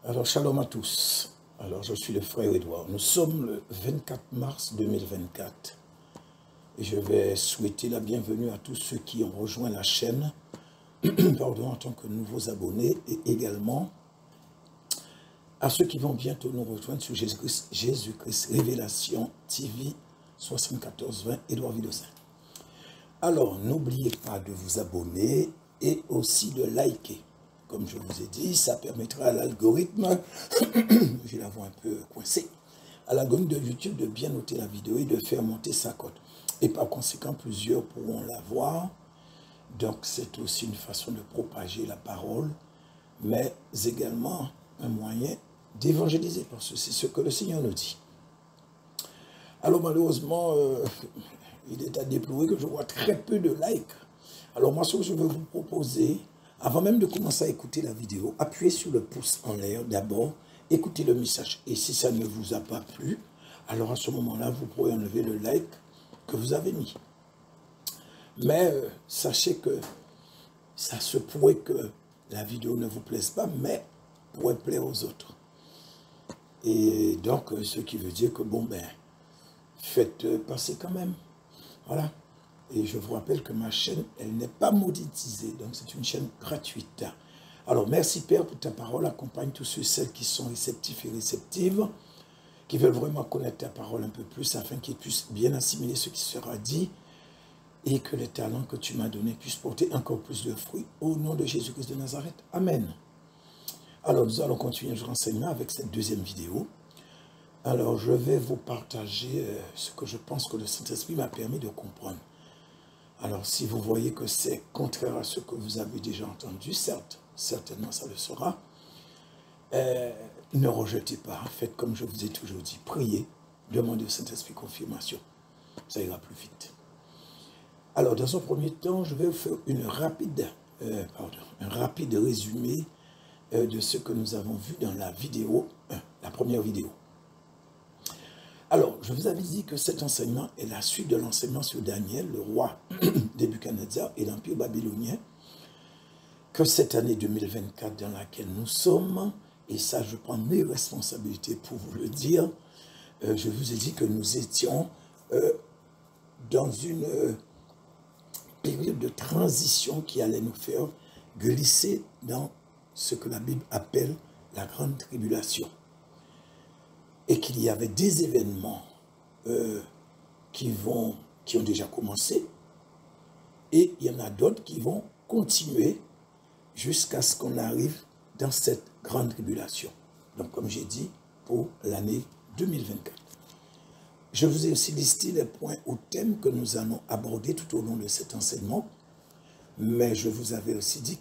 Alors, shalom à tous. Alors, je suis le frère Edouard. Nous sommes le 24 mars 2024. Et je vais souhaiter la bienvenue à tous ceux qui ont rejoint la chaîne, pardon, en tant que nouveaux abonnés, et également à ceux qui vont bientôt nous rejoindre sur Jésus-Christ Révélation TV 7420 Edouard Vidocin. Alors, n'oubliez pas de vous abonner et aussi de liker. Comme je vous ai dit, ça permettra à l'algorithme, j'ai la voix un peu coincée, à l'algorithme de YouTube de bien noter la vidéo et de faire monter sa cote. Et par conséquent, plusieurs pourront la voir. Donc, c'est aussi une façon de propager la parole, mais également un moyen d'évangéliser, parce que c'est ce que le Seigneur nous dit. Alors, malheureusement, il est à déplorer que je vois très peu de likes. Alors, moi, ce que je veux vous proposer, avant même de commencer à écouter la vidéo, appuyez sur le pouce en l'air d'abord, écoutez le message. Et si ça ne vous a pas plu, alors à ce moment-là, vous pourrez enlever le like que vous avez mis. Mais sachez que ça se pourrait que la vidéo ne vous plaise pas, mais pourrait plaire aux autres. Et donc, ce qui veut dire que, bon, ben, faites passer quand même. Voilà. Et je vous rappelle que ma chaîne, elle n'est pas monétisée, donc c'est une chaîne gratuite. Alors, merci Père pour ta parole. Accompagne tous ceux et celles qui sont réceptifs et réceptives, qui veulent vraiment connaître ta parole un peu plus, afin qu'ils puissent bien assimiler ce qui sera dit, et que les talents que tu m'as donnés puissent porter encore plus de fruits, au nom de Jésus-Christ de Nazareth. Amen. Alors, nous allons continuer notre renseignement avec cette deuxième vidéo. Alors, je vais vous partager ce que je pense que le Saint-Esprit m'a permis de comprendre. Alors, si vous voyez que c'est contraire à ce que vous avez déjà entendu, certes, certainement ça le sera, ne rejetez pas, faites comme je vous ai toujours dit, priez, demandez au Saint-Esprit confirmation, ça ira plus vite. Alors, dans un premier temps, je vais vous faire un rapide résumé de ce que nous avons vu dans la vidéo, la première vidéo. Alors, je vous avais dit que cet enseignement est la suite de l'enseignement sur Daniel, le roi Nebuchadnezzar et l'empire babylonien, que cette année 2024 dans laquelle nous sommes, et ça je prends mes responsabilités pour vous le dire, je vous ai dit que nous étions dans une période de transition qui allait nous faire glisser dans ce que la Bible appelle la grande tribulation. Et qu'il y avait des événements qui ont déjà commencé, et il y en a d'autres qui vont continuer jusqu'à ce qu'on arrive dans cette grande tribulation. Donc, comme j'ai dit, pour l'année 2024. Je vous ai aussi listé les points ou thèmes que nous allons aborder tout au long de cet enseignement, mais je vous avais aussi dit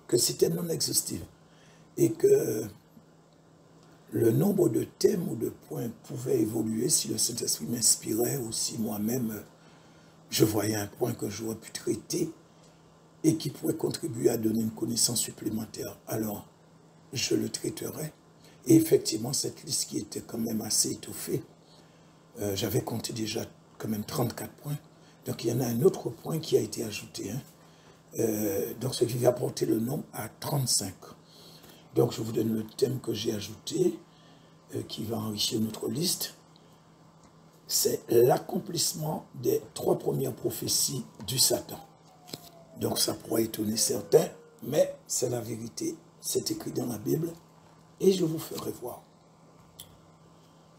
que c'était non exhaustif et que le nombre de thèmes ou de points pouvait évoluer si le Saint-Esprit m'inspirait ou si moi-même je voyais un point que j'aurais pu traiter et qui pourrait contribuer à donner une connaissance supplémentaire. Alors, je le traiterai. Et effectivement, cette liste qui était quand même assez étoffée, j'avais compté déjà quand même 34 points. Donc, il y en a un autre point qui a été ajouté. Donc, ce qui va porter le nombre à 35. Donc, je vous donne le thème que j'ai ajouté, qui va enrichir notre liste. C'est l'accomplissement des 3 premières prophéties du Satan. Donc, ça pourrait étonner certains, mais c'est la vérité. C'est écrit dans la Bible et je vous ferai voir.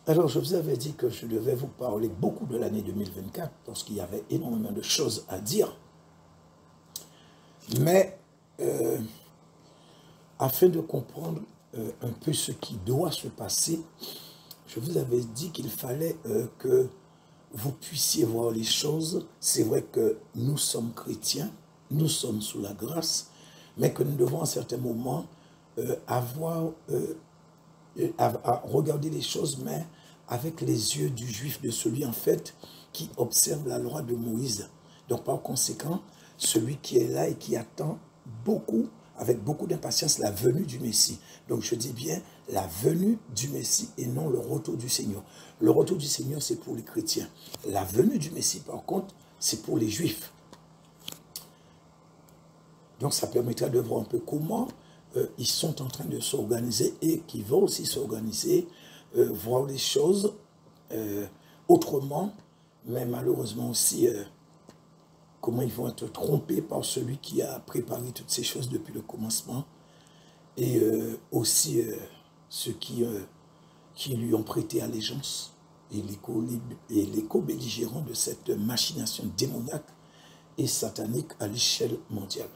Alors, je vous avais dit que je devais vous parler beaucoup de l'année 2024 parce qu'il y avait énormément de choses à dire. Mais, afin de comprendre un peu ce qui doit se passer, je vous avais dit qu'il fallait que vous puissiez voir les choses. C'est vrai que nous sommes chrétiens, nous sommes sous la grâce, mais que nous devons à certains moments à regarder les choses, mais avec les yeux du juif, de celui en fait qui observe la loi de Moïse. Donc par conséquent, celui qui est là et qui attend beaucoup, avec beaucoup d'impatience, la venue du Messie. Donc je dis bien la venue du Messie et non le retour du Seigneur. Le retour du Seigneur, c'est pour les chrétiens. La venue du Messie, par contre, c'est pour les Juifs. Donc ça permettra de voir un peu comment ils sont en train de s'organiser et qui vont aussi s'organiser, voir les choses autrement, mais malheureusement aussi comment ils vont être trompés par celui qui a préparé toutes ces choses depuis le commencement, et aussi ceux qui lui ont prêté allégeance, et les co-belligérants de cette machination démoniaque et satanique à l'échelle mondiale.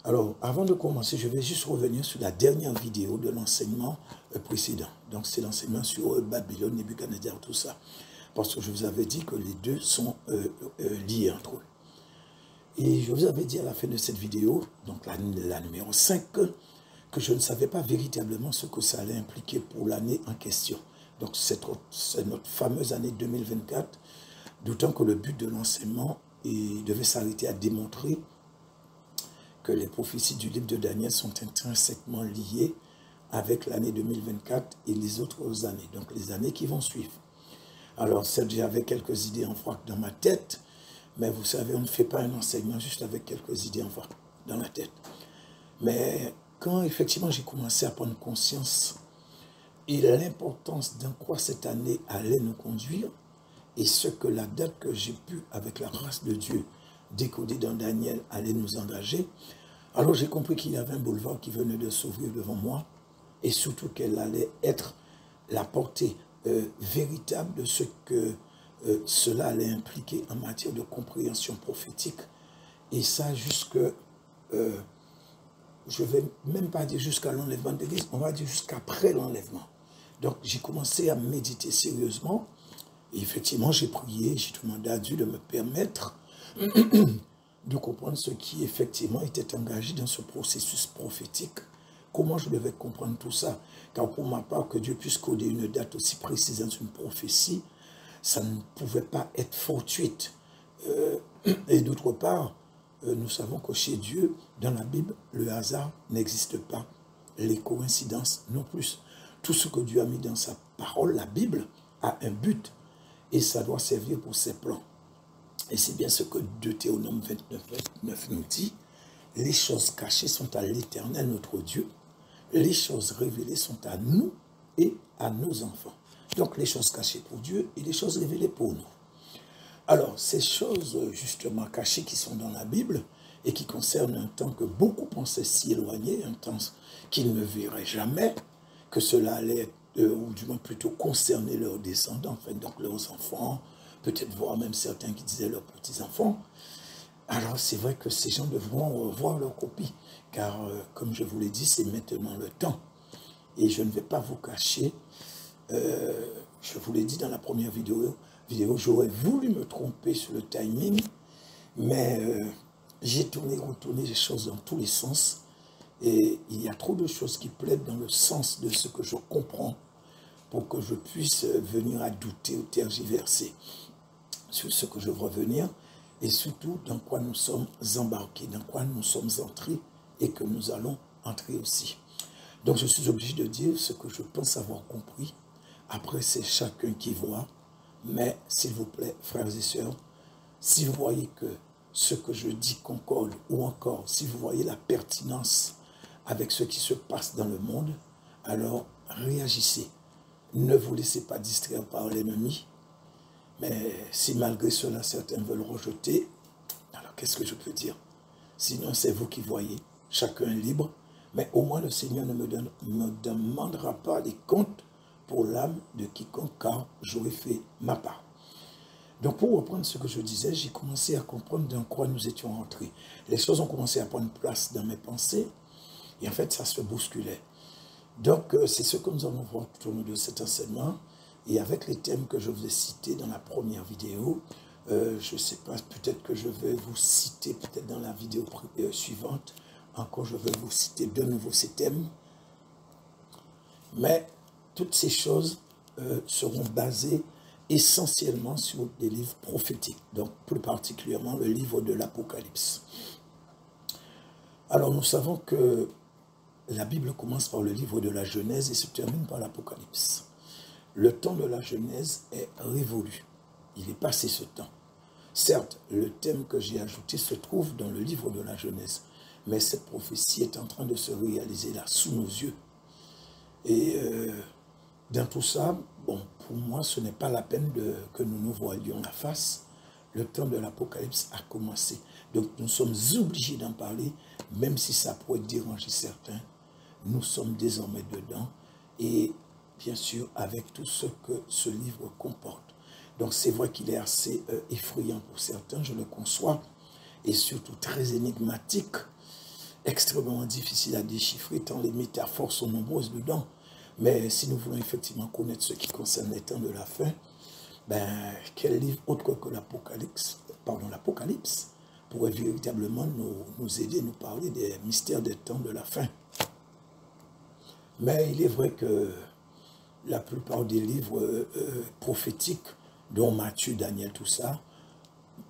Alors, avant de commencer, je vais juste revenir sur la dernière vidéo de l'enseignement précédent. Donc, c'est l'enseignement sur Babylone, Nebuchadnezzar, tout ça. Parce que je vous avais dit que les deux sont liés entre eux. Et je vous avais dit à la fin de cette vidéo, donc la numéro 5, que je ne savais pas véritablement ce que ça allait impliquer pour l'année en question. Donc, c'est notre fameuse année 2024, d'autant que le but de l'enseignement devait s'arrêter à démontrer que les prophéties du livre de Daniel sont intrinsèquement liées avec l'année 2024 et les autres années, donc les années qui vont suivre. Alors, certes, j'avais quelques idées en vrac dans ma tête, mais vous savez, on ne fait pas un enseignement juste avec quelques idées en vrac dans la tête. Mais quand effectivement j'ai commencé à prendre conscience et l'importance dans quoi cette année allait nous conduire, et ce que la date que j'ai pu, avec la grâce de Dieu, décoder dans Daniel, allait nous engager, alors j'ai compris qu'il y avait un boulevard qui venait de s'ouvrir devant moi, et surtout qu'elle allait être la portée véritable de ce que cela allait impliquer en matière de compréhension prophétique, et ça jusque, je ne vais même pas dire jusqu'à l'enlèvement de l'Église, on va dire jusqu'après l'enlèvement. Donc j'ai commencé à méditer sérieusement, et effectivement j'ai prié, j'ai demandé à Dieu de me permettre de comprendre ce qui effectivement était engagé dans ce processus prophétique. Comment je devais comprendre tout ça? Car pour ma part, que Dieu puisse coder une date aussi précise dans une prophétie, ça ne pouvait pas être fortuite. Et d'autre part, nous savons que chez Dieu, dans la Bible, le hasard n'existe pas. Les coïncidences non plus. Tout ce que Dieu a mis dans sa parole, la Bible, a un but. Et ça doit servir pour ses plans. Et c'est bien ce que Deutéronome 29 nous dit. Les choses cachées sont à l'Éternel, notre Dieu. Les choses révélées sont à nous et à nos enfants. Donc les choses cachées pour Dieu et les choses révélées pour nous. Alors, ces choses justement cachées qui sont dans la Bible et qui concernent un temps que beaucoup pensaient si éloigné, un temps qu'ils ne verraient jamais, que cela allait, ou du moins plutôt concerner leurs descendants, enfin, donc leurs enfants, peut-être voir même certains qui disaient leurs petits-enfants. Alors c'est vrai que ces gens devront revoir leur copie, car comme je vous l'ai dit, c'est maintenant le temps. Et je ne vais pas vous cacher, je vous l'ai dit dans la première vidéo j'aurais voulu me tromper sur le timing, mais j'ai retourné les choses dans tous les sens, et il y a trop de choses qui plaident dans le sens de ce que je comprends, pour que je puisse venir à douter ou tergiverser sur ce que je veux venir, et surtout dans quoi nous sommes embarqués, dans quoi nous sommes entrés, et que nous allons entrer aussi. Donc je suis obligé de dire ce que je pense avoir compris. Après, c'est chacun qui voit. Mais s'il vous plaît, frères et sœurs, si vous voyez que ce que je dis concorde, ou encore si vous voyez la pertinence avec ce qui se passe dans le monde, alors réagissez. Ne vous laissez pas distraire par l'ennemi. Mais si malgré cela, certains veulent rejeter, alors qu'est-ce que je peux dire? Sinon, c'est vous qui voyez. Chacun est libre. Mais au moins, le Seigneur ne me demandera pas les comptes pour l'âme de quiconque, car j'aurais fait ma part. Donc, pour reprendre ce que je disais, j'ai commencé à comprendre dans quoi nous étions entrés. Les choses ont commencé à prendre place dans mes pensées, et en fait, ça se bousculait. Donc, c'est ce que nous allons voir tout au long de cet enseignement. Et avec les thèmes que je vous ai cités dans la première vidéo, je ne sais pas, peut-être que je vais vous citer, peut-être dans la vidéo suivante, encore je vais vous citer de nouveau ces thèmes. Mais toutes ces choses seront basées essentiellement sur des livres prophétiques, donc plus particulièrement le livre de l'Apocalypse. Alors nous savons que la Bible commence par le livre de la Genèse et se termine par l'Apocalypse. Le temps de la Genèse est révolu. Il est passé ce temps. Certes, le thème que j'ai ajouté se trouve dans le livre de la Genèse, mais cette prophétie est en train de se réaliser là, sous nos yeux. Et dans tout ça, bon, pour moi, ce n'est pas la peine que nous nous voyions la face. Le temps de l'Apocalypse a commencé. Donc nous sommes obligés d'en parler, même si ça pourrait déranger certains. Nous sommes désormais dedans. Et bien sûr, avec tout ce que ce livre comporte. Donc c'est vrai qu'il est assez effrayant pour certains, je le conçois, et surtout très énigmatique, extrêmement difficile à déchiffrer, tant les métaphores sont nombreuses dedans. Mais si nous voulons effectivement connaître ce qui concerne les temps de la fin, ben, quel livre autre que l'Apocalypse, l'Apocalypse, pourrait véritablement nous aider, nous parler des mystères des temps de la fin. Mais il est vrai que la plupart des livres prophétiques, dont Matthieu, Daniel, tout ça,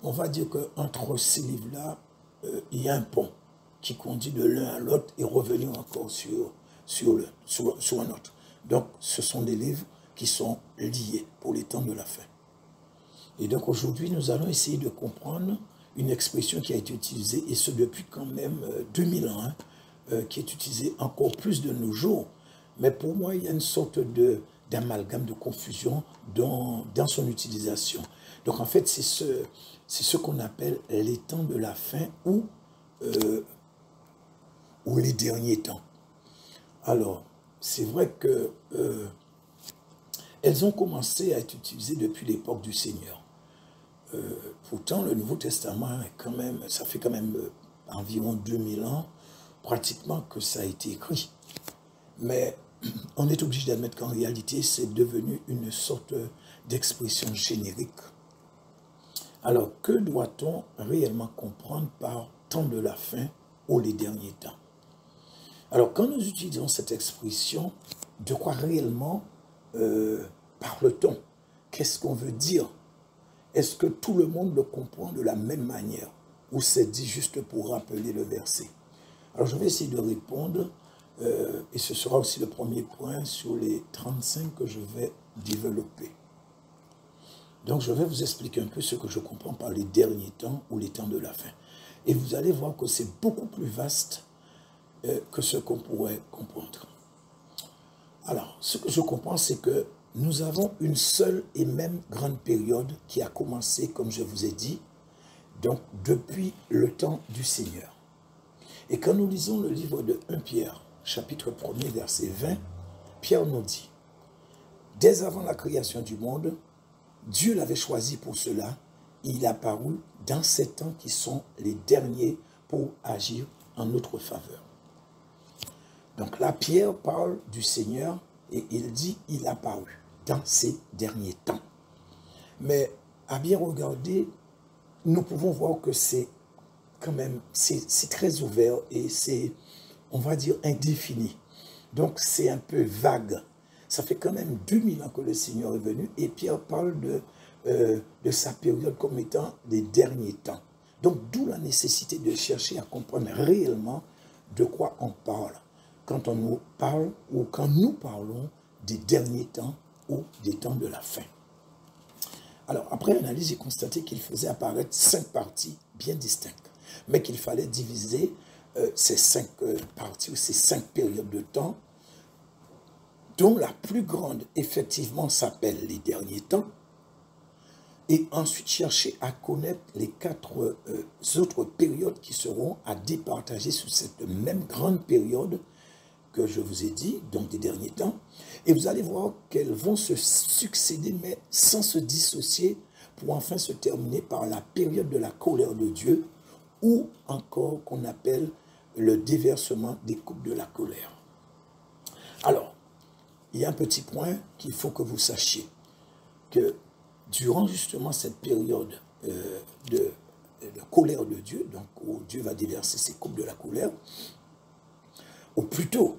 on va dire qu'entre ces livres-là, il y a un pont qui conduit de l'un à l'autre et revenir encore sur un autre. Donc, ce sont des livres qui sont liés pour les temps de la fin. Et donc, aujourd'hui, nous allons essayer de comprendre une expression qui a été utilisée, et ce depuis quand même 2000 ans, qui est utilisée encore plus de nos jours. Mais pour moi, il y a une sorte d'amalgame, de confusion dans son utilisation. Donc, en fait, c'est ce qu'on appelle les temps de la fin ou les derniers temps. Alors, c'est vrai que elles ont commencé à être utilisées depuis l'époque du Seigneur. Pourtant, le Nouveau Testament est quand même, ça fait quand même environ 2000 ans, pratiquement, que ça a été écrit. Mais on est obligé d'admettre qu'en réalité, c'est devenu une sorte d'expression générique. Alors, que doit-on réellement comprendre par temps de la fin ou les derniers temps? Alors, quand nous utilisons cette expression, de quoi réellement parle-t-on? Qu'est-ce qu'on veut dire? Est-ce que tout le monde le comprend de la même manière? Ou c'est dit juste pour rappeler le verset? Alors, je vais essayer de répondre, et ce sera aussi le premier point sur les 35 que je vais développer. Donc, je vais vous expliquer un peu ce que je comprends par les derniers temps ou les temps de la fin. Et vous allez voir que c'est beaucoup plus vaste que ce qu'on pourrait comprendre. Alors, ce que je comprends, c'est que nous avons une seule et même grande période qui a commencé, comme je vous ai dit, donc depuis le temps du Seigneur. Et quand nous lisons le livre de 1 Pierre, chapitre 1er, verset 20, Pierre nous dit, « Dès avant la création du monde, Dieu l'avait choisi pour cela, il a apparu dans ces temps qui sont les derniers pour agir en notre faveur. » Donc là, Pierre parle du Seigneur et il dit « il a apparu dans ces derniers temps ». Mais à bien regarder, nous pouvons voir que c'est quand même, c'est très ouvert et c'est, on va dire, indéfini. Donc c'est un peu vague. Ça fait quand même 2000 ans que le Seigneur est venu et Pierre parle de sa période comme étant des derniers temps. Donc d'où la nécessité de chercher à comprendre réellement de quoi on parle quand on nous parle ou quand nous parlons des derniers temps ou des temps de la fin. Alors après analyse, j'ai constaté qu'il faisait apparaître 5 parties bien distinctes, mais qu'il fallait diviser ces 5 parties ou ces 5 périodes de temps, dont la plus grande, effectivement, s'appelle les derniers temps, et ensuite chercher à connaître les 4 autres périodes qui seront à départager sur cette même grande période que je vous ai dit, donc des derniers temps, et vous allez voir qu'elles vont se succéder, mais sans se dissocier, pour enfin se terminer par la période de la colère de Dieu, ou encore qu'on appelle le déversement des coupes de la colère. Alors, il y a un petit point qu'il faut que vous sachiez, que durant justement cette période de colère de Dieu, donc où Dieu va déverser ses coupes de la colère, ou plutôt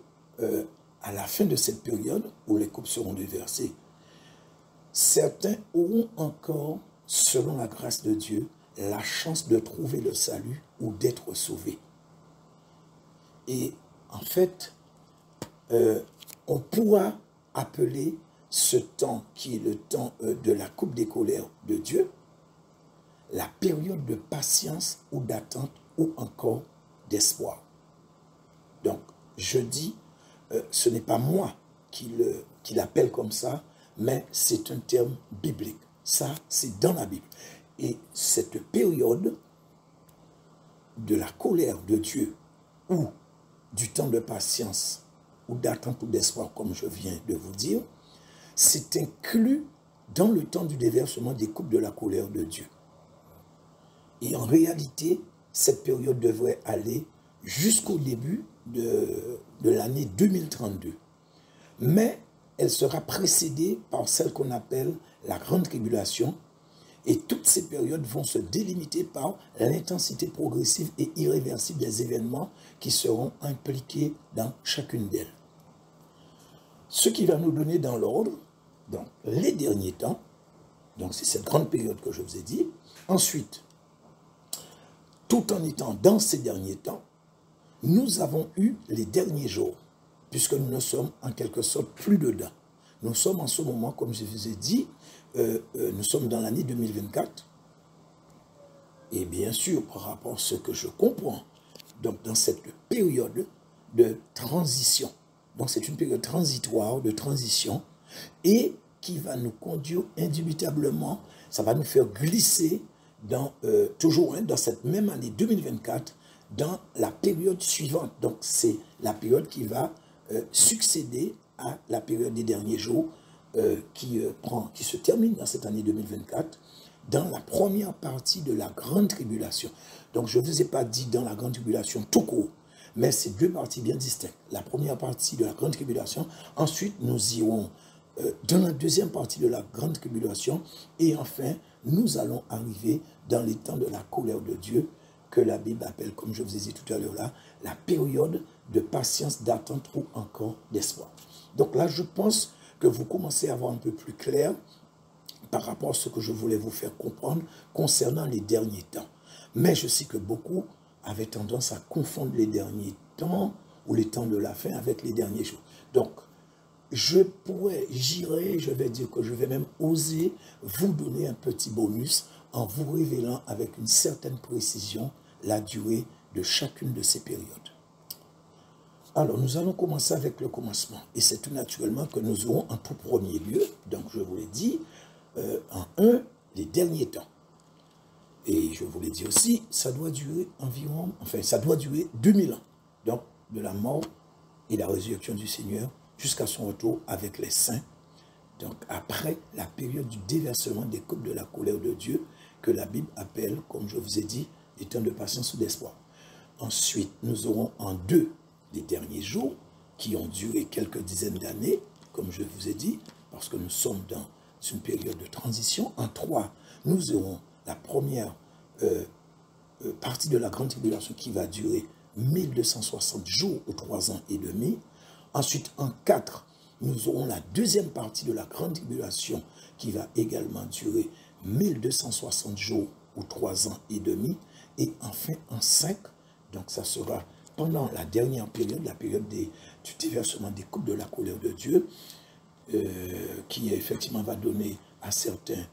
à la fin de cette période où les coupes seront déversées, certains auront encore, selon la grâce de Dieu, la chance de trouver le salut ou d'être sauvés. Et en fait, on pourra appeler ce temps qui est le temps de la coupe des colères de Dieu, la période de patience ou d'attente ou encore d'espoir. Donc, je dis, ce n'est pas moi qui l'appelle comme ça, mais c'est un terme biblique. Ça, c'est dans la Bible. Et cette période de la colère de Dieu, ou du temps de patience, ou d'attente ou d'espoir, comme je viens de vous dire, c'est inclus dans le temps du déversement des coupes de la colère de Dieu. Et en réalité, cette période devrait aller jusqu'au début de l'année 2032. Mais elle sera précédée par celle qu'on appelle la Grande Tribulation. Et toutes ces périodes vont se délimiter par l'intensité progressive et irréversible des événements qui seront impliqués dans chacune d'elles. Ce qui va nous donner dans l'ordre, donc les derniers temps, donc c'est cette grande période que je vous ai dit. Ensuite, tout en étant dans ces derniers temps, nous avons eu les derniers jours, puisque nous ne sommes en quelque sorte plus dedans. Nous sommes en ce moment, comme je vous ai dit, nous sommes dans l'année 2024. Et bien sûr, par rapport à ce que je comprends, donc dans cette période de transition, donc c'est une période transitoire, de transition, et qui va nous conduire indubitablement, ça va nous faire glisser dans, toujours dans cette même année 2024, dans la période suivante. Donc c'est la période qui va succéder à la période des derniers jours, qui se termine dans cette année 2024, dans la première partie de la grande tribulation. Donc je ne vous ai pas dit dans la grande tribulation tout court, mais c'est deux parties bien distinctes. La première partie de la grande tribulation, ensuite nous irons dans la deuxième partie de la grande tribulation, et enfin nous allons arriver dans les temps de la colère de Dieu, que la Bible appelle, comme je vous ai dit tout à l'heure là, la période de patience, d'attente ou encore d'espoir. Donc là, je pense que vous commencez à avoir un peu plus clair par rapport à ce que je voulais vous faire comprendre concernant les derniers temps. Mais je sais que beaucoup avaient tendance à confondre les derniers temps ou les temps de la fin avec les derniers jours. Donc, je vais dire que je vais même oser vous donner un petit bonus en vous révélant avec une certaine précision la durée de chacune de ces périodes. Alors, nous allons commencer avec le commencement. Et c'est tout naturellement que nous aurons en tout premier lieu, donc je vous l'ai dit, en un, les derniers temps. Et je vous l'ai dit aussi, ça doit durer environ, ça doit durer 2000 ans. Donc, de la mort et la résurrection du Seigneur jusqu'à son retour avec les saints. Donc, après la période du déversement des coupes de la colère de Dieu, que la Bible appelle, comme je vous ai dit, les temps de patience ou d'espoir. Ensuite, nous aurons en deux les derniers jours, qui ont duré quelques dizaines d'années, comme je vous ai dit, parce que nous sommes dans une période de transition. En trois, nous aurons la première partie de la grande tribulation qui va durer 1260 jours ou 3 ans et demi. Ensuite, en 4, nous aurons la deuxième partie de la grande tribulation qui va également durer 1260 jours ou 3 ans et demi. Et enfin, en 5, donc ça sera pendant la dernière période, la période du déversement des coupes de la colère de Dieu, qui effectivement va donner à certains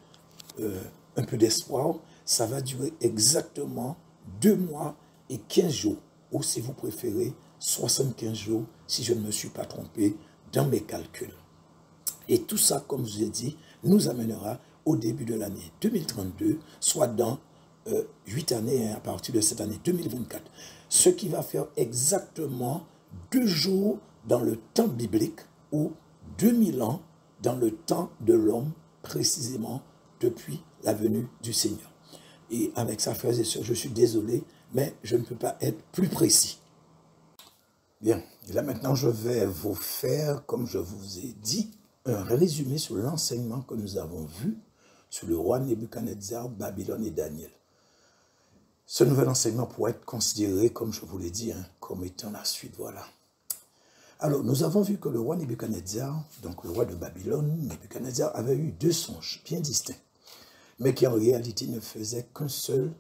un peu d'espoir. Ça va durer exactement 2 mois et 15 jours, ou si vous préférez, 75 jours, si je ne me suis pas trompé dans mes calculs. Et tout ça, comme je vous ai dit, nous amènera au début de l'année 2032, soit dans 8 années, à partir de cette année 2024. Ce qui va faire exactement 2 jours dans le temps biblique, ou 2000 ans dans le temps de l'homme, précisément depuis la venue du Seigneur. Et avec ça, frères et sœurs, je suis désolé, mais je ne peux pas être plus précis. Bien, et là maintenant, je vais vous faire, comme je vous ai dit, un résumé sur l'enseignement que nous avons vu sur le roi Nebuchadnezzar, Babylone et Daniel. Ce nouvel enseignement pourrait être considéré, comme je vous l'ai dit, comme étant la suite, voilà. Alors, nous avons vu que le roi Nebuchadnezzar, donc le roi de Babylone, Nebuchadnezzar, avait eu 2 songes bien distincts, mais qui en réalité ne faisaient qu'un seul,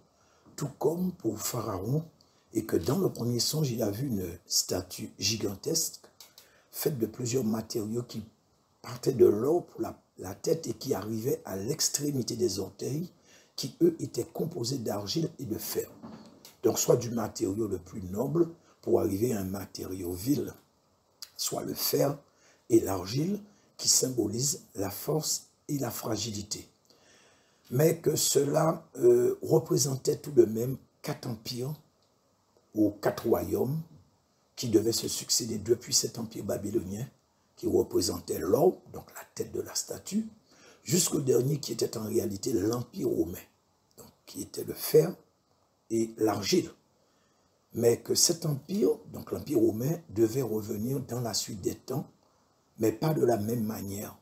tout comme pour Pharaon, et que dans le premier songe, il a vu une statue gigantesque, faite de plusieurs matériaux qui partaient de l'or pour la tête et qui arrivaient à l'extrémité des orteils, qui eux étaient composés d'argile et de fer. Donc soit du matériau le plus noble pour arriver à un matériau vil, soit le fer et l'argile, qui symbolisent la force et la fragilité. Mais que cela représentait tout de même 4 empires ou 4 royaumes qui devaient se succéder depuis cet empire babylonien qui représentait l'or, donc la tête de la statue, jusqu'au dernier qui était en réalité l'empire romain, donc qui était le fer et l'argile. Mais que cet empire, donc l'empire romain, devait revenir dans la suite des temps, mais pas de la même manière.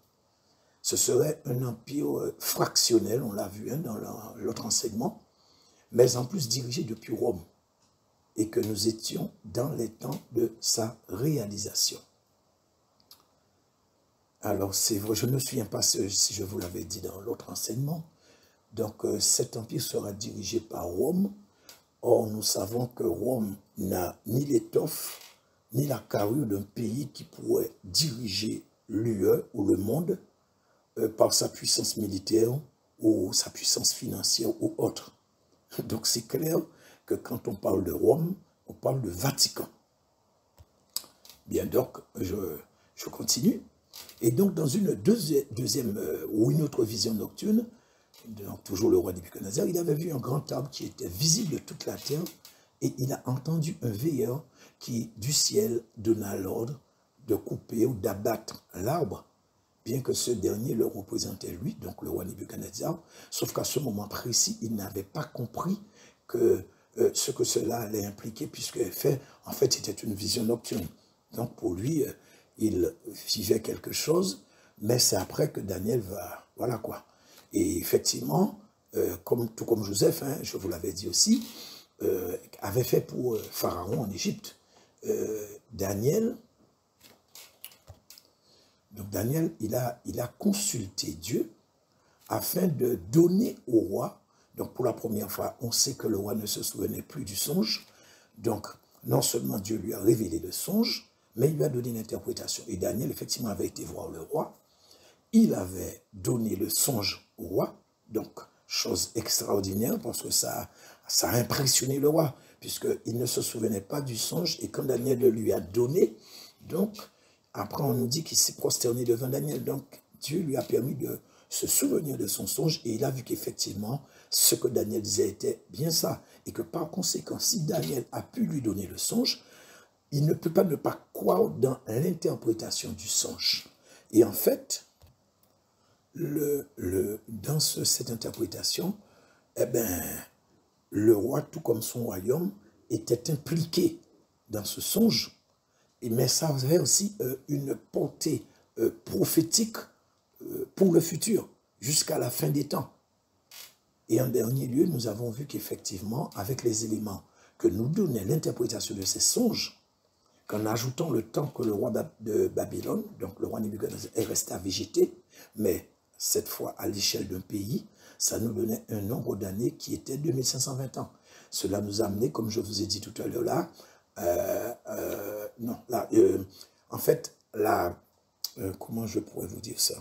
Ce serait un empire fractionnel, on l'a vu dans l'autre enseignement, mais en plus dirigé depuis Rome, et que nous étions dans les temps de sa réalisation. Alors c'est vrai, je ne me souviens pas si je vous l'avais dit dans l'autre enseignement, donc cet empire sera dirigé par Rome. Or nous savons que Rome n'a ni l'étoffe, ni la carrure d'un pays qui pourrait diriger l'UE ou le monde par sa puissance militaire ou sa puissance financière ou autre. Donc c'est clair que quand on parle de Rome, on parle de Vatican. Bien donc, je continue. Et donc dans une deuxième ou une autre vision nocturne, donc toujours le roi Nebuchadnezzar, il avait vu un grand arbre qui était visible de toute la terre et il a entendu un veilleur qui du ciel donna l'ordre de couper ou d'abattre l'arbre, bien que ce dernier le représentait lui, donc le roi Nebuchadnezzar, sauf qu'à ce moment précis, il n'avait pas compris que ce que cela allait impliquer, puisque en fait, c'était une vision nocturne. Donc pour lui, il vivait quelque chose, mais c'est après que Daniel va... Voilà quoi. Et effectivement, tout comme Joseph, je vous l'avais dit aussi, avait fait pour Pharaon en Égypte. Daniel, il a consulté Dieu afin de donner au roi. Donc pour la première fois, on sait que le roi ne se souvenait plus du songe. Donc non seulement Dieu lui a révélé le songe, mais il lui a donné l'interprétation. Et Daniel, effectivement, avait été voir le roi. Il avait donné le songe au roi. Donc, chose extraordinaire, parce que ça a impressionné le roi, puisqu'il ne se souvenait pas du songe. Et quand Daniel le lui a donné, donc, après on nous dit qu'il s'est prosterné devant Daniel. Donc, Dieu lui a permis de se souvenir de son songe, et il a vu qu'effectivement, ce que Daniel disait était bien ça. Et que par conséquent, si Daniel a pu lui donner le songe, il ne peut pas ne pas croire dans l'interprétation du songe. Et en fait, dans cette interprétation, eh ben, le roi, tout comme son royaume, était impliqué dans ce songe, mais ça avait aussi une portée prophétique pour le futur, jusqu'à la fin des temps. Et en dernier lieu, nous avons vu qu'effectivement, avec les éléments que nous donnait l'interprétation de ces songes, qu'en ajoutant le temps que le roi de Babylone, donc le roi Nebuchadnezzar, est resté à végéter, mais cette fois à l'échelle d'un pays, ça nous donnait un nombre d'années qui était 2520 ans. Cela nous a amené, comme je vous ai dit tout à l'heure là, en fait, comment je pourrais vous dire ça,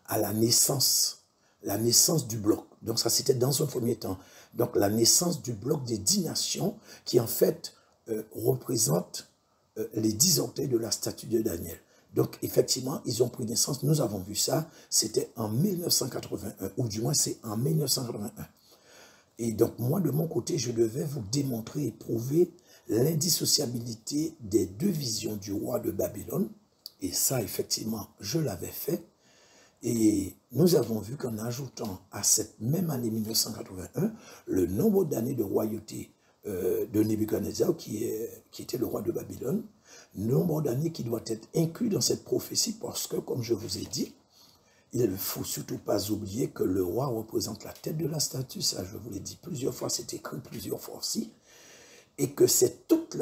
à la naissance du bloc. Donc ça c'était dans un premier temps. Donc la naissance du bloc des 10 nations qui en fait représente les 10 orteils de la statue de Daniel. Donc effectivement, ils ont pris naissance, nous avons vu ça, c'était en 1981, ou du moins c'est en 1981. Et donc moi de mon côté, je devais vous démontrer et prouver l'indissociabilité des deux visions du roi de Babylone. Et ça effectivement, je l'avais fait. Et nous avons vu qu'en ajoutant à cette même année 1981, le nombre d'années de royauté de Nebuchadnezzar, qui était le roi de Babylone, nombre d'années qui doit être inclus dans cette prophétie, parce que, comme je vous ai dit, il ne faut surtout pas oublier que le roi représente la tête de la statue, ça je vous l'ai dit plusieurs fois, c'est écrit plusieurs fois aussi, et que c'est toute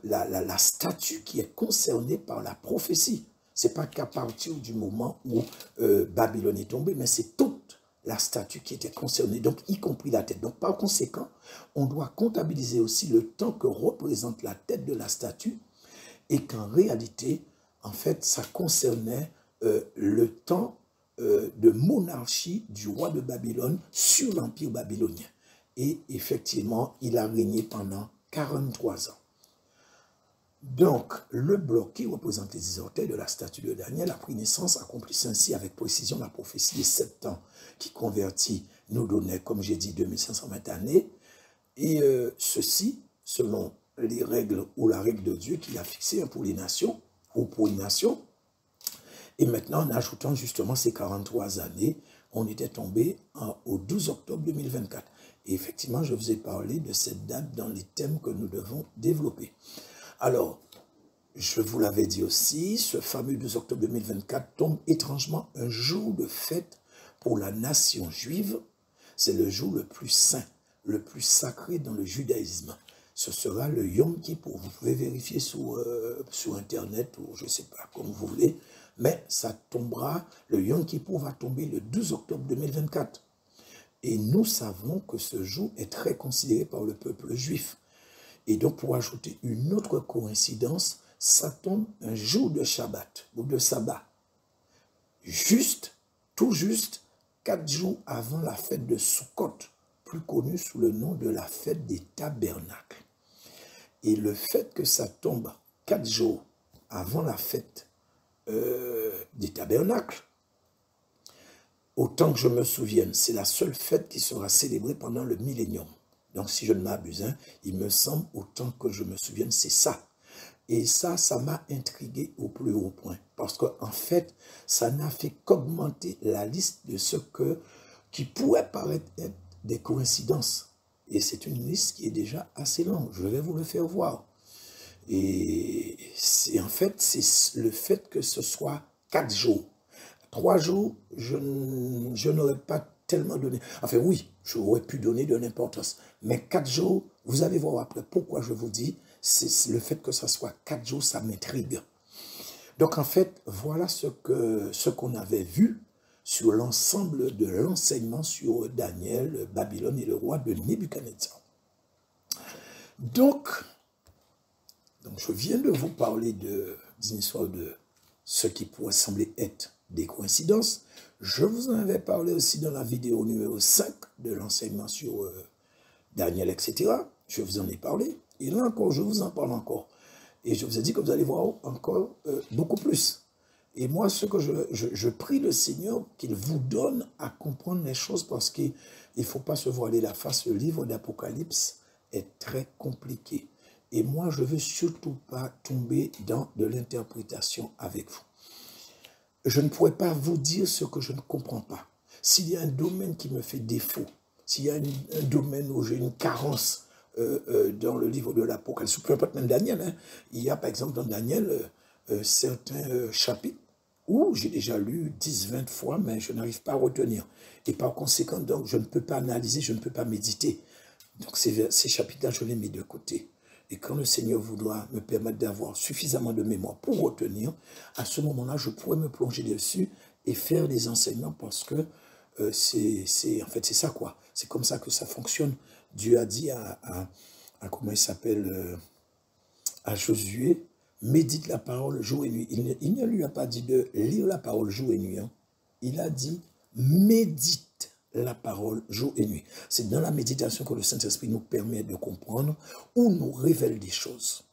la statue qui est concernée par la prophétie. Ce n'est pas qu'à partir du moment où Babylone est tombée, mais c'est toute la statue qui était concernée, donc y compris la tête. Donc par conséquent, on doit comptabiliser aussi le temps que représente la tête de la statue, et qu'en réalité, en fait, ça concernait le temps de monarchie du roi de Babylone sur l'empire babylonien. Et effectivement, il a régné pendant 43 ans. Donc, le bloc qui représente les 10 orteils de la statue de Daniel a pris naissance, accomplissant ainsi avec précision la prophétie des 7 ans qui convertit nous donnait, comme j'ai dit, 2520 années. Et ceci, selon les règles ou la règle de Dieu qu'il a fixée pour les nations ou pour une nation. Et maintenant, en ajoutant justement ces 43 années, on était tombé au 12 octobre 2024. Et effectivement, je vous ai parlé de cette date dans les thèmes que nous devons développer. Alors, je vous l'avais dit aussi, ce fameux 12 octobre 2024 tombe étrangement un jour de fête pour la nation juive. C'est le jour le plus saint, le plus sacré dans le judaïsme. Ce sera le Yom Kippour. Vous pouvez vérifier sur Internet ou je ne sais pas, comme vous voulez. Mais ça tombera, le Yom Kippour va tomber le 12 octobre 2024. Et nous savons que ce jour est très considéré par le peuple juif. Et donc, pour ajouter une autre coïncidence, ça tombe un jour de Shabbat ou de sabbat. Tout juste, 4 jours avant la fête de Sukkot, plus connue sous le nom de la fête des tabernacles. Et le fait que ça tombe 4 jours avant la fête des tabernacles, autant que je me souvienne, c'est la seule fête qui sera célébrée pendant le millénium. Donc, si je ne m'abuse, il me semble, autant que je me souvienne, c'est ça. Et ça m'a intrigué au plus haut point. Parce qu'en fait, ça n'a fait qu'augmenter la liste de ce qui pourrait paraître être des coïncidences. Et c'est une liste qui est déjà assez longue. Je vais vous le faire voir. Et en fait, c'est le fait que ce soit 4 jours. 3 jours, je n'aurais pas tellement donné. Enfin, oui, j'aurais pu donner de l'importance. Mais 4 jours, vous allez voir après pourquoi je vous dis, c'est le fait que ça soit 4 jours, ça m'intrigue. Donc, en fait, voilà ce qu'on avait vu sur l'ensemble de l'enseignement sur Daniel, Babylone et le roi de Nebuchadnezzar. Donc, je viens de vous parler d'une histoire de ce qui pourrait sembler être des coïncidences. Je vous en avais parlé aussi dans la vidéo numéro 5 de l'enseignement sur Daniel, etc. Je vous en ai parlé. Et là encore, je vous en parle encore. Et je vous ai dit que vous allez voir encore beaucoup plus. Et moi, ce que je prie le Seigneur qu'il vous donne à comprendre les choses parce qu'il ne faut pas se voiler la face. Le livre d'Apocalypse est très compliqué. Et moi, je ne veux surtout pas tomber dans de l'interprétation avec vous. Je ne pourrais pas vous dire ce que je ne comprends pas. S'il y a un domaine qui me fait défaut, s'il y a un domaine où j'ai une carence dans le livre de l'Apocalypse, peu importe même Daniel, il y a par exemple dans Daniel certains chapitres où j'ai déjà lu 10-20 fois, mais je n'arrive pas à retenir. Et par conséquent, donc, je ne peux pas analyser, je ne peux pas méditer. Donc ces chapitres-là, je les mets de côté. Et quand le Seigneur voudra me permettre d'avoir suffisamment de mémoire pour retenir, à ce moment-là, je pourrai me plonger dessus et faire des enseignements parce que en fait, c'est ça quoi. C'est comme ça que ça fonctionne. Dieu a dit à comment il s'appelle, à Josué, médite la parole jour et nuit. Il ne lui a pas dit de lire la parole jour et nuit. Il a dit médite la parole jour et nuit. C'est dans la méditation que le Saint-Esprit nous permet de comprendre ou nous révèle des choses.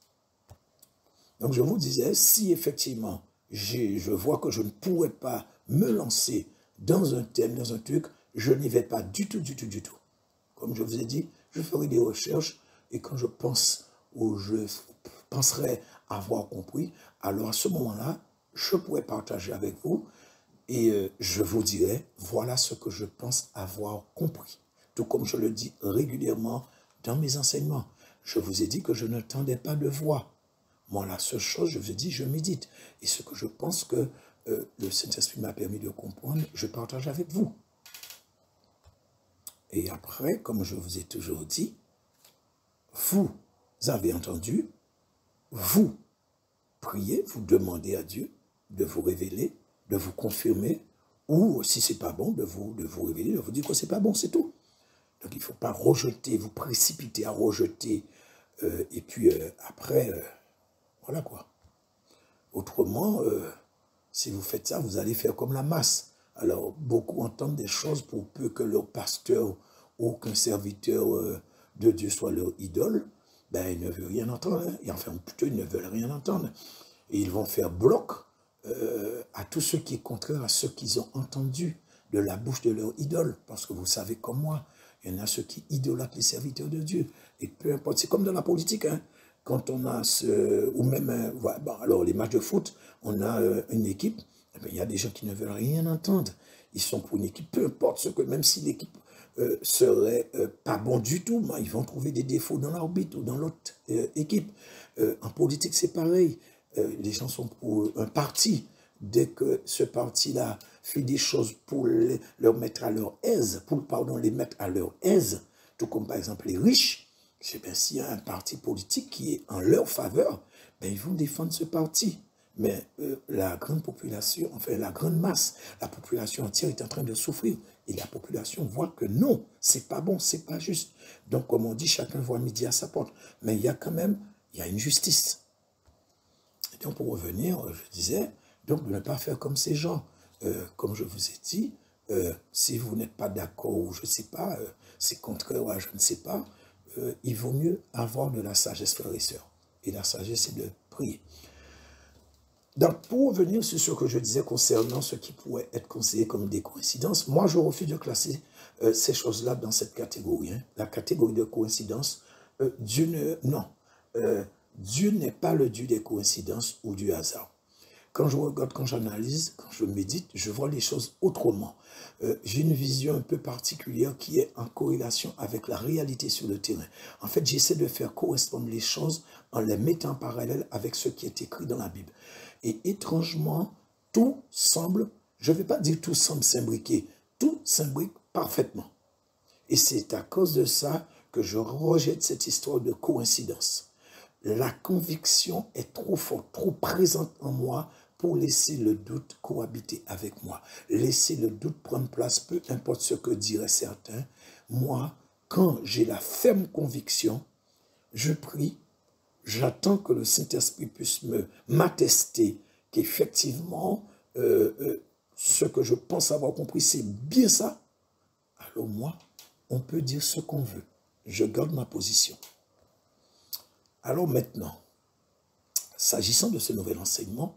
Donc je vous disais, si effectivement je vois que je ne pourrais pas me lancer dans un thème, dans un truc, je n'y vais pas du tout. Comme je vous ai dit, je ferai des recherches et quand je pense ou je penserai avoir compris, alors à ce moment-là, je pourrais partager avec vous et je vous dirai, voilà ce que je pense avoir compris. Tout comme je le dis régulièrement dans mes enseignements. Je vous ai dit que je ne tendais pas de voix. Moi, la seule chose, je vous ai dit, je médite. Et ce que je pense que le Saint-Esprit m'a permis de comprendre, je partage avec vous. Et après, comme je vous ai toujours dit, vous avez entendu, vous priez, vous demandez à Dieu de vous révéler, de vous confirmer, ou si c'est pas bon, de vous révéler, de vous dire que c'est pas bon, c'est tout. Donc il ne faut pas rejeter, vous précipiter à rejeter, et puis après, voilà quoi. Autrement, si vous faites ça, vous allez faire comme la masse. Alors, beaucoup entendent des choses pour peu que leur pasteur ou qu'un serviteur de Dieu soit leur idole. ben, ils ne veulent rien entendre. Hein. Et enfin, plutôt, ils ne veulent rien entendre. Et ils vont faire bloc à tout ce qui est contraire à ce qu'ils ont entendu de la bouche de leur idole. Parce que vous savez comme moi, il y en a ceux qui idolâtrent les serviteurs de Dieu. Et peu importe, c'est comme dans la politique, hein. Quand on a ou même, voilà, bon, alors les matchs de foot, on a une équipe, eh bien, il y a des gens qui ne veulent rien entendre. Ils sont pour une équipe, peu importe ce que, même si l'équipe serait pas bon du tout, mais ils vont trouver des défauts dans l'arbitre ou dans l'autre équipe. En politique, c'est pareil. Les gens sont pour un parti. Dès que ce parti-là fait des choses pour leur mettre à leur aise, les mettre à leur aise, tout comme par exemple les riches, c'est bien s'il y a un parti politique qui est en leur faveur, ben ils vont défendre ce parti. Mais la grande population, enfin la grande masse, la population entière est en train de souffrir. Et la population voit que non, c'est pas bon, c'est pas juste. Donc comme on dit, chacun voit midi à sa porte. Mais il y a quand même, il y a une justice. Et donc pour revenir, je disais, donc de ne pas faire comme ces gens. Comme je vous ai dit, si vous n'êtes pas d'accord ou je ne sais pas, c'est contraire à je ne sais pas, il vaut mieux avoir de la sagesse, frères et sœurs. Et la sagesse, c'est de prier. Donc, pour revenir sur ce que je disais concernant ce qui pourrait être considéré comme des coïncidences, moi, je refuse de classer ces choses-là dans cette catégorie. Hein. La catégorie de coïncidence, Dieu n'est pas le Dieu des coïncidences ou du hasard. Quand je regarde, quand j'analyse, quand je médite, je vois les choses autrement. J'ai une vision un peu particulière qui est en corrélation avec la réalité sur le terrain. En fait, j'essaie de faire correspondre les choses en les mettant en parallèle avec ce qui est écrit dans la Bible. Et étrangement, tout semble, je ne vais pas dire tout semble s'imbriquer, tout s'imbrique parfaitement. Et c'est à cause de ça que je rejette cette histoire de coïncidence. La conviction est trop forte, trop présente en moi pour laisser le doute cohabiter avec moi. Laisser le doute prendre place, peu importe ce que diraient certains. Moi, quand j'ai la ferme conviction, je prie, j'attends que le Saint-Esprit puisse m'attester qu'effectivement, ce que je pense avoir compris, c'est bien ça. Alors moi, on peut dire ce qu'on veut. Je garde ma position. Alors maintenant, s'agissant de ce nouvel enseignement,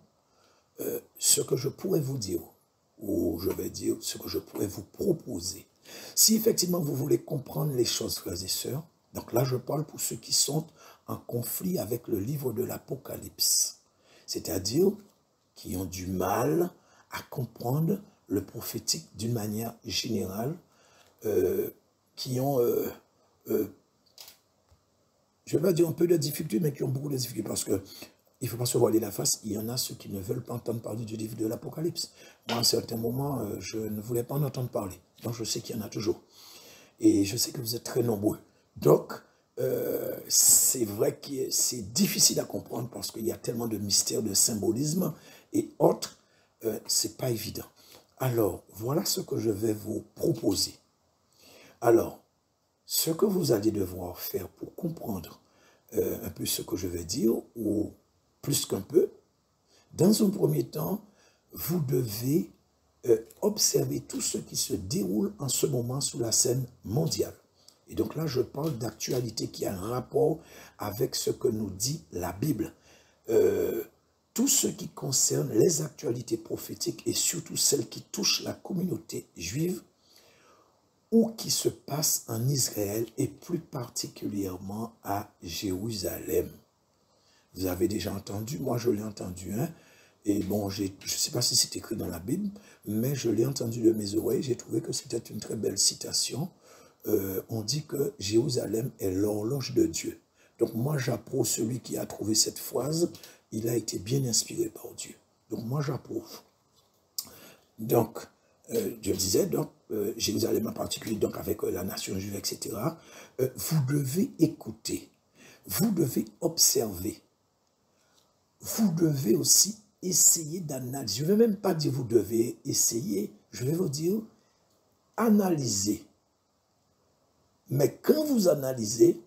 ce que je pourrais vous dire, ou je vais dire ce que je pourrais vous proposer, si effectivement vous voulez comprendre les choses, frères et sœurs, donc là je parle pour ceux qui sont en conflit avec le livre de l'Apocalypse, c'est-à-dire qui ont du mal à comprendre le prophétique d'une manière générale, qui ont, je ne vais pas dire un peu de difficulté, mais qui ont beaucoup de difficultés parce que il ne faut pas se voiler la face, il y en a ceux qui ne veulent pas entendre parler du livre de l'Apocalypse. Moi, à un certain moment, je ne voulais pas en entendre parler. Donc, je sais qu'il y en a toujours. Et je sais que vous êtes très nombreux. Donc, c'est vrai que c'est difficile à comprendre parce qu'il y a tellement de mystères, de symbolisme et autres. C'est pas évident. Alors, voilà ce que je vais vous proposer. Alors, ce que vous allez devoir faire pour comprendre un peu ce que je vais dire, ou plus qu'un peu, dans un premier temps, vous devez observer tout ce qui se déroule en ce moment sur la scène mondiale. Et donc là, je parle d'actualité qui a un rapport avec ce que nous dit la Bible. Tout ce qui concerne les actualités prophétiques et surtout celles qui touchent la communauté juive ou qui se passent en Israël et plus particulièrement à Jérusalem. Vous avez déjà entendu, moi je l'ai entendu, hein, et bon, je ne sais pas si c'est écrit dans la Bible, mais je l'ai entendu de mes oreilles, j'ai trouvé que c'était une très belle citation. On dit que Jérusalem est l'horloge de Dieu. Donc moi j'approuve celui qui a trouvé cette phrase, il a été bien inspiré par Dieu. Donc moi j'approuve. Donc, je disais, donc, Jérusalem en particulier, donc avec la nation juive, etc., vous devez écouter, vous devez observer, vous devez aussi essayer d'analyser. Je ne vais même pas dire vous devez essayer, je vais vous dire analyser. Mais quand vous analysez,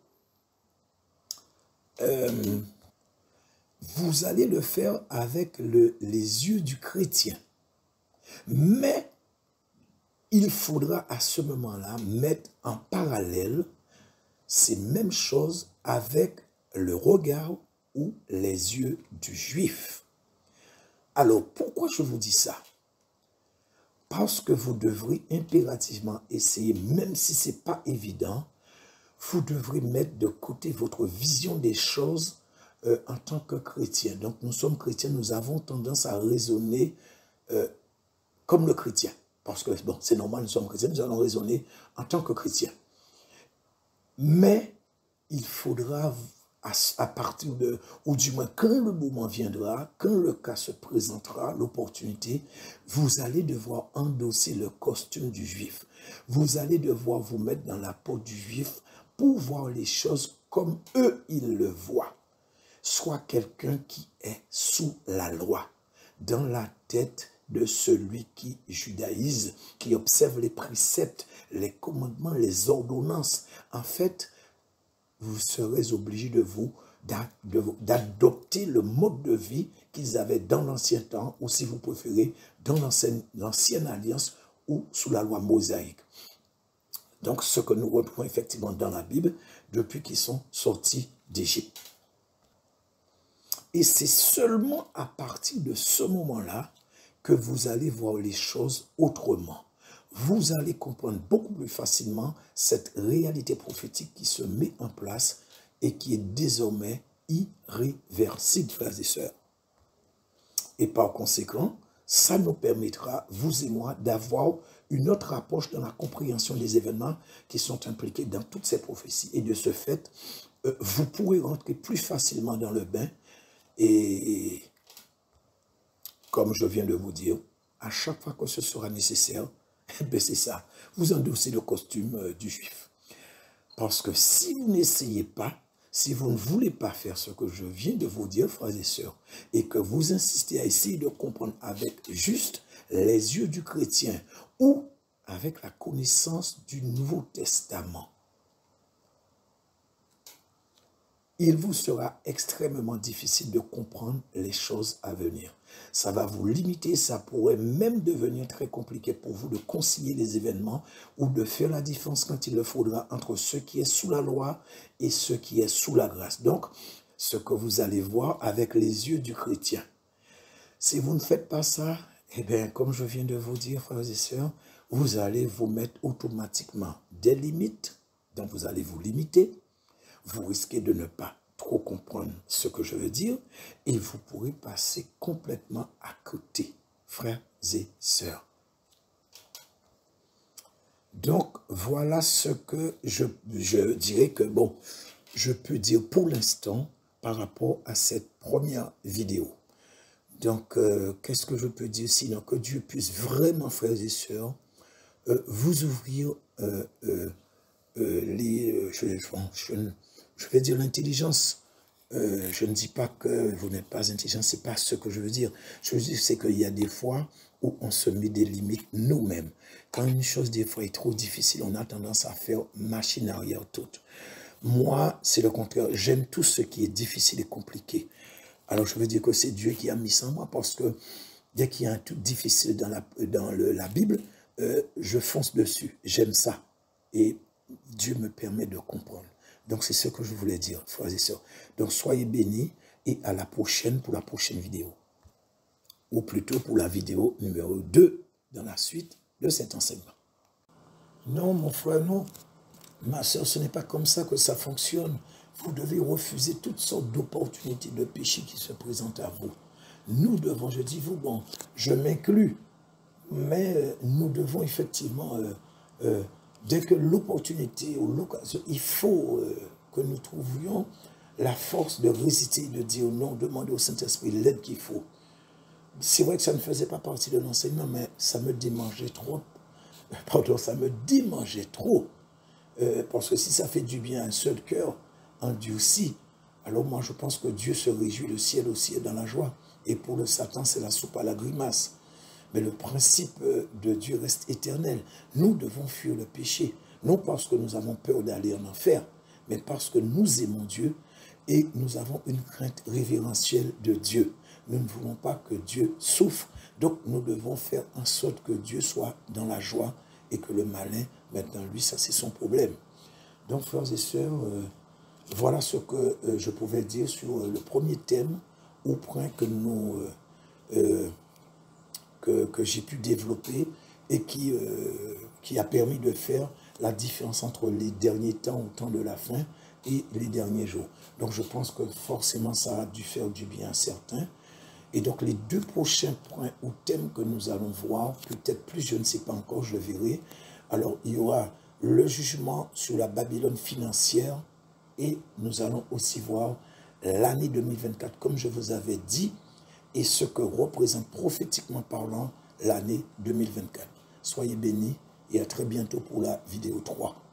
vous allez le faire avec les yeux du chrétien. Mais il faudra à ce moment-là mettre en parallèle ces mêmes choses avec le regard ou les yeux du juif. Alors, pourquoi je vous dis ça? Parce que vous devrez impérativement essayer, même si ce n'est pas évident, vous devrez mettre de côté votre vision des choses en tant que chrétien. Donc, nous sommes chrétiens, nous avons tendance à raisonner comme le chrétien. Parce que, bon, c'est normal, nous sommes chrétiens, nous allons raisonner en tant que chrétiens. Mais, il faudra, à partir de, ou du moins quand le moment viendra, quand le cas se présentera, l'opportunité, vous allez devoir endosser le costume du juif. Vous allez devoir vous mettre dans la peau du juif pour voir les choses comme eux, ils le voient. Soit quelqu'un qui est sous la loi, dans la tête de celui qui judaïse, qui observe les préceptes, les commandements, les ordonnances. En fait, vous serez obligé d'adopter le mode de vie qu'ils avaient dans l'ancien temps, ou si vous préférez, dans l'ancienne alliance ou sous la loi mosaïque. Donc, ce que nous retrouvons effectivement dans la Bible depuis qu'ils sont sortis d'Égypte. Et c'est seulement à partir de ce moment-là que vous allez voir les choses autrement. Vous allez comprendre beaucoup plus facilement cette réalité prophétique qui se met en place et qui est désormais irréversible, frères et sœurs. Et par conséquent, ça nous permettra, vous et moi, d'avoir une autre approche dans la compréhension des événements qui sont impliqués dans toutes ces prophéties. Et de ce fait, vous pourrez rentrer plus facilement dans le bain. Et comme je viens de vous dire, à chaque fois que ce sera nécessaire, c'est ça, vous endossez le costume du juif. Parce que si vous n'essayez pas, si vous ne voulez pas faire ce que je viens de vous dire, frères et sœurs, et que vous insistez à essayer de comprendre avec juste les yeux du chrétien ou avec la connaissance du Nouveau Testament, il vous sera extrêmement difficile de comprendre les choses à venir. Ça va vous limiter, ça pourrait même devenir très compliqué pour vous de concilier les événements ou de faire la différence quand il le faudra entre ce qui est sous la loi et ce qui est sous la grâce. Donc, ce que vous allez voir avec les yeux du chrétien. Si vous ne faites pas ça, eh bien, comme je viens de vous dire, frères et sœurs, vous allez vous mettre automatiquement des limites, donc vous allez vous limiter. Vous risquez de ne pas trop comprendre ce que je veux dire et vous pourrez passer complètement à côté, frères et sœurs. Donc, voilà ce que je dirais que, bon, je peux dire pour l'instant par rapport à cette première vidéo. Donc, qu'est-ce que je peux dire sinon que Dieu puisse vraiment, frères et sœurs, vous ouvrir je vais dire l'intelligence. Je ne dis pas que vous n'êtes pas intelligent, ce n'est pas ce que je veux dire. Je veux dire, c'est qu'il y a des fois où on se met des limites nous-mêmes. Quand une chose, des fois, est trop difficile, on a tendance à faire machine arrière toute. Moi, c'est le contraire. J'aime tout ce qui est difficile et compliqué. Alors, je veux dire que c'est Dieu qui a mis ça en moi, parce que dès qu'il y a un truc difficile dans la Bible, je fonce dessus. J'aime ça. Et Dieu me permet de comprendre. Donc, c'est ce que je voulais dire, frères et sœurs. Donc, soyez bénis et à la prochaine pour la prochaine vidéo. Ou plutôt pour la vidéo numéro 2 dans la suite de cet enseignement. Non, mon frère, non. Ma sœur, ce n'est pas comme ça que ça fonctionne. Vous devez refuser toutes sortes d'opportunités de péché qui se présentent à vous. Nous devons, je dis vous, bon, je m'inclus, mais nous devons effectivement... dès que l'opportunité ou l'occasion, il faut que nous trouvions la force de résister, de dire non, demander au Saint-Esprit l'aide qu'il faut. C'est vrai que ça ne faisait pas partie de l'enseignement, mais ça me démangeait trop. Pardon, ça me démangeait trop. Parce que si ça fait du bien à un seul cœur, endurci, alors moi je pense que Dieu se réjouit, le ciel aussi est dans la joie. Et pour le Satan, c'est la soupe à la grimace. Mais le principe de Dieu reste éternel. Nous devons fuir le péché. Non parce que nous avons peur d'aller en enfer, mais parce que nous aimons Dieu et nous avons une crainte révérentielle de Dieu. Nous ne voulons pas que Dieu souffre. Donc nous devons faire en sorte que Dieu soit dans la joie et que le malin mette dans lui, ça c'est son problème. Donc frères et sœurs, voilà ce que je pouvais dire sur le premier thème au point que que j'ai pu développer et qui a permis de faire la différence entre les derniers temps au temps de la fin et les derniers jours. Donc je pense que forcément ça a dû faire du bien à certains. Et donc les deux prochains points ou thèmes que nous allons voir, peut-être plus, je ne sais pas encore, je le verrai. Alors il y aura le jugement sur la Babylone financière et nous allons aussi voir l'année 2024, comme je vous avais dit, et ce que représente prophétiquement parlant l'année 2024. Soyez bénis et à très bientôt pour la vidéo 3.